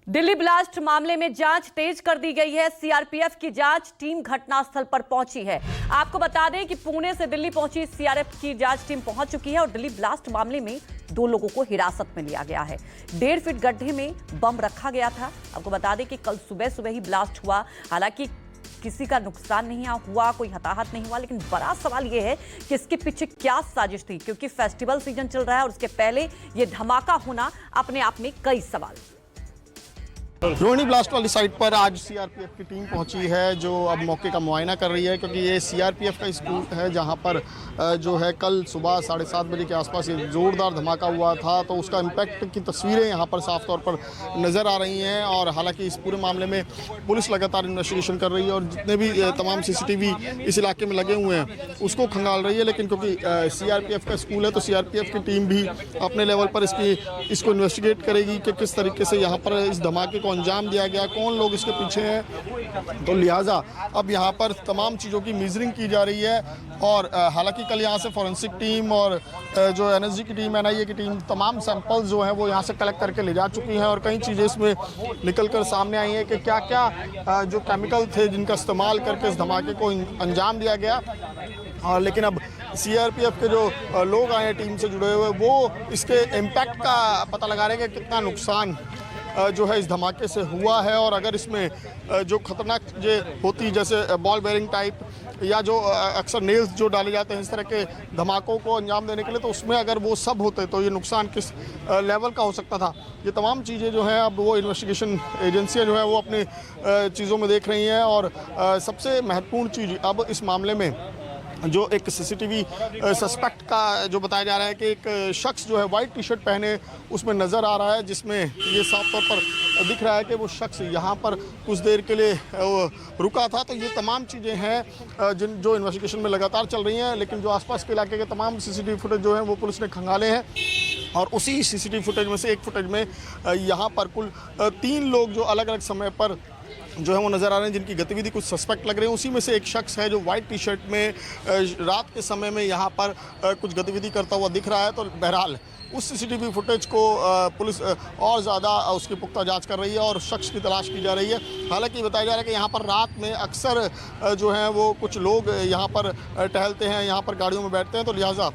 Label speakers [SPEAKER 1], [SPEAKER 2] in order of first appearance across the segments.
[SPEAKER 1] Delhi blast मामले में जांच तेज कर दी गई है। सीआरपीएफ की जांच टीम घटनास्थल पर पहुंची है। आपको बता दें कि पुणे से दिल्ली पहुंची सीआरपीएफ की जांच टीम पहुंच चुकी है और दिल्ली ब्लास्ट मामले में 2 लोगों को हिरासत में लिया गया है। 1.5 फीट गड्ढे में बम रखा गया था। आपको बता दें कि कल सुबह ही ब्लास्ट हुआ। हालांकि किसी का नुकसान नहीं हुआ, कोई हताहत नहीं हुआ, लेकिन बड़ा सवाल यह है कि इसके पीछे क्या साजिश थी, क्योंकि फेस्टिवल सीजन चल रहा है और उसके पहले यह धमाका होना अपने आप में कई सवाल।
[SPEAKER 2] रोहिणी ब्लास्ट वाली साइट पर आज सीआरपीएफ की टीम पहुंची है, जो अब मौके का मुआयना कर रही है, क्योंकि ये सीआरपीएफ का स्कूल है जहां पर जो है कल सुबह 7:30 बजे के आसपास ये जोरदार धमाका हुआ था। तो उसका इम्पैक्ट की तस्वीरें यहां पर साफ तौर पर नज़र आ रही हैं। और हालांकि इस पूरे मामले में पुलिस लगातार इन्वेस्टिगेशन कर रही है और जितने भी तमाम सीसीटीवी इस इलाके में लगे हुए हैं उसको खंगाल रही है। लेकिन क्योंकि सीआरपीएफ का स्कूल है तो सीआरपीएफ की टीम भी अपने लेवल पर इसको इन्वेस्टिगेट करेगी कि किस तरीके से यहाँ पर इस धमाके को अंजाम दिया गया, कौन लोग इसके पीछे हैं। तो लिहाजा अब यहाँ पर तमाम चीज़ों की मेजरिंग की जा रही है। और हालांकि कल यहाँ से फॉरेंसिक टीम और जो एनएसजी की टीम, एनआईए की टीम, तमाम सैंपल्स जो हैं वो यहाँ से कलेक्ट करके ले जा चुकी हैं और कई चीज़ें इसमें निकल कर सामने आई हैं कि क्या क्या जो केमिकल थे जिनका इस्तेमाल करके इस धमाके को अंजाम दिया गया। और लेकिन अब सीआरपीएफ के जो लोग आए हैं टीम से जुड़े हुए, वो इसके इम्पैक्ट का पता लगा रहे हैं कि कितना नुकसान जो है इस धमाके से हुआ है। और अगर इसमें जो खतरनाक चीज़ें होती जैसे बॉल बेयरिंग टाइप या जो अक्सर नेल्स जो डाले जाते हैं इस तरह के धमाकों को अंजाम देने के लिए, तो उसमें अगर वो सब होते तो ये नुकसान किस लेवल का हो सकता था। ये तमाम चीज़ें जो हैं अब वो इन्वेस्टिगेशन एजेंसियाँ जो है वो अपनी चीज़ों में देख रही हैं। और सबसे महत्वपूर्ण चीज़ अब इस मामले में जो एक सीसीटीवी सस्पेक्ट का जो बताया जा रहा है कि एक शख्स जो है वाइट टी शर्ट पहने उसमें नज़र आ रहा है, जिसमें ये साफ तौर पर दिख रहा है कि वो शख्स यहाँ पर कुछ देर के लिए रुका था। तो ये तमाम चीज़ें हैं जो इन्वेस्टिगेशन में लगातार चल रही हैं। लेकिन जो आसपास के इलाके के तमाम सीसीटीवी फुटेज जो हैं वो पुलिस ने खंगाले हैं और उसी सीसीटीवी फुटेज में से एक फुटेज में यहाँ पर कुल 3 लोग जो अलग अलग समय पर जो है वो नज़र आ रहे हैं, जिनकी गतिविधि कुछ सस्पेक्ट लग रहे हैं। उसी में से एक शख्स है जो वाइट टी शर्ट में रात के समय में यहाँ पर कुछ गतिविधि करता हुआ दिख रहा है। तो बहरहाल उस सीसीटीवी फुटेज को पुलिस और ज़्यादा उसकी पुख्ता जांच कर रही है और शख्स की तलाश की जा रही है। हालांकि बताया जा रहा है कि यहाँ पर रात में अक्सर जो है वो कुछ लोग यहाँ पर टहलते हैं, यहाँ पर गाड़ियों में बैठते हैं। तो लिहाजा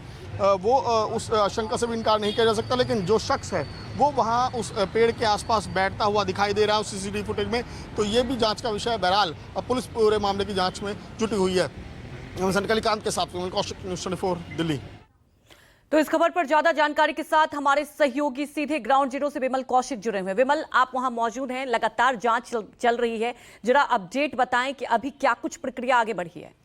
[SPEAKER 2] वो उस आशंका से भी इनकार नहीं किया जा सकता। लेकिन जो शख्स है वो वहाँ उस पेड़ के आसपास बैठता हुआ दिखाई दे रहा है उस सीसीटीवी फुटेज में। तो ये भी जांच का विषय है। बहरहाल अब पुलिस पूरे मामले की जांच में जुटी हुई है। संकलिकांत के साथ कौशिक, न्यूज़ 24 दिल्ली।
[SPEAKER 1] तो इस खबर पर ज्यादा जानकारी के साथ हमारे सहयोगी सीधे ग्राउंड जीरो से विमल कौशिक जुड़े हुए हैं। विमल, आप वहां मौजूद हैं, लगातार जांच चल रही है, जरा अपडेट बताएं कि अभी क्या कुछ प्रक्रिया आगे बढ़ी है।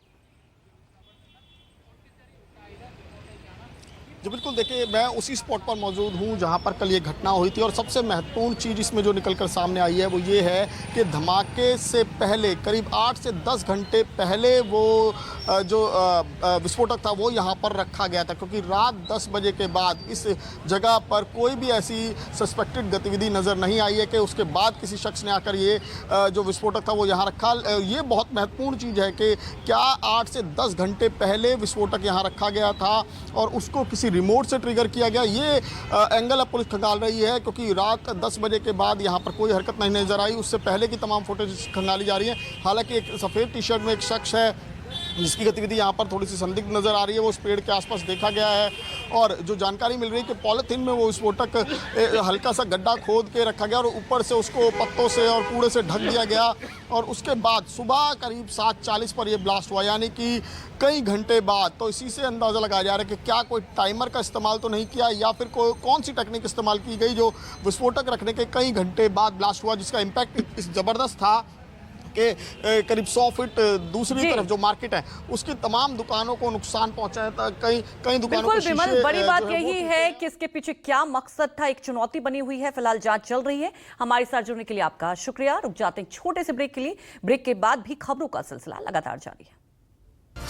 [SPEAKER 2] जी बिल्कुल, देखिए मैं उसी स्पॉट पर मौजूद हूँ जहाँ पर कल ये घटना हुई थी। और सबसे महत्वपूर्ण चीज़ इसमें जो निकलकर सामने आई है वो ये है कि धमाके से पहले करीब 8 से 10 घंटे पहले वो जो विस्फोटक था वो यहाँ पर रखा गया था, क्योंकि रात 10 बजे के बाद इस जगह पर कोई भी ऐसी सस्पेक्टेड गतिविधि नज़र नहीं आई है कि उसके बाद किसी शख्स ने आकर ये जो विस्फोटक था वो यहाँ रखा। ये बहुत महत्वपूर्ण चीज़ है कि क्या 8 से 10 घंटे पहले विस्फोटक यहाँ रखा गया था और उसको किसी रिमोट से ट्रिगर किया गया। ये एंगल अब पुलिस खंगाल रही है, क्योंकि रात 10 बजे के बाद यहाँ पर कोई हरकत नहीं नजर आई। उससे पहले की तमाम फुटेज खंगाली जा रही है। हालांकि एक सफ़ेद टी शर्ट में एक शख्स है जिसकी गतिविधि यहाँ पर थोड़ी सी संदिग्ध नज़र आ रही है, वो उस पेड़ के आसपास देखा गया है। और जो जानकारी मिल रही है कि पॉलीथीन में वो विस्फोटक हल्का सा गड्ढा खोद के रखा गया और ऊपर से उसको पत्तों से और कूड़े से ढक दिया गया। और उसके बाद सुबह करीब 7:40 पर यह ब्लास्ट हुआ, यानी कि कई घंटे बाद। तो इसी से अंदाज़ा लगाया जा रहा है कि क्या कोई टाइमर का इस्तेमाल तो नहीं किया या फिर कौन सी टेक्निक इस्तेमाल की गई जो विस्फोटक रखने के कई घंटे बाद ब्लास्ट हुआ, जिसका इम्पैक्ट इस ज़बरदस्त था कि करीब 100 फीट दूसरी तरफ जो मार्केट है उसकी तमाम दुकानों को नुकसान पहुंचा था। कई दुकानों को
[SPEAKER 1] बिल्कुल, बड़ी बात यही है कि इसके पीछे क्या मकसद था, एक चुनौती बनी हुई है। फिलहाल जांच चल रही है। हमारे साथ जुड़ने के लिए आपका शुक्रिया। रुक जाते हैं छोटे से ब्रेक के लिए। ब्रेक के बाद भी खबरों का सिलसिला लगातार जारी है।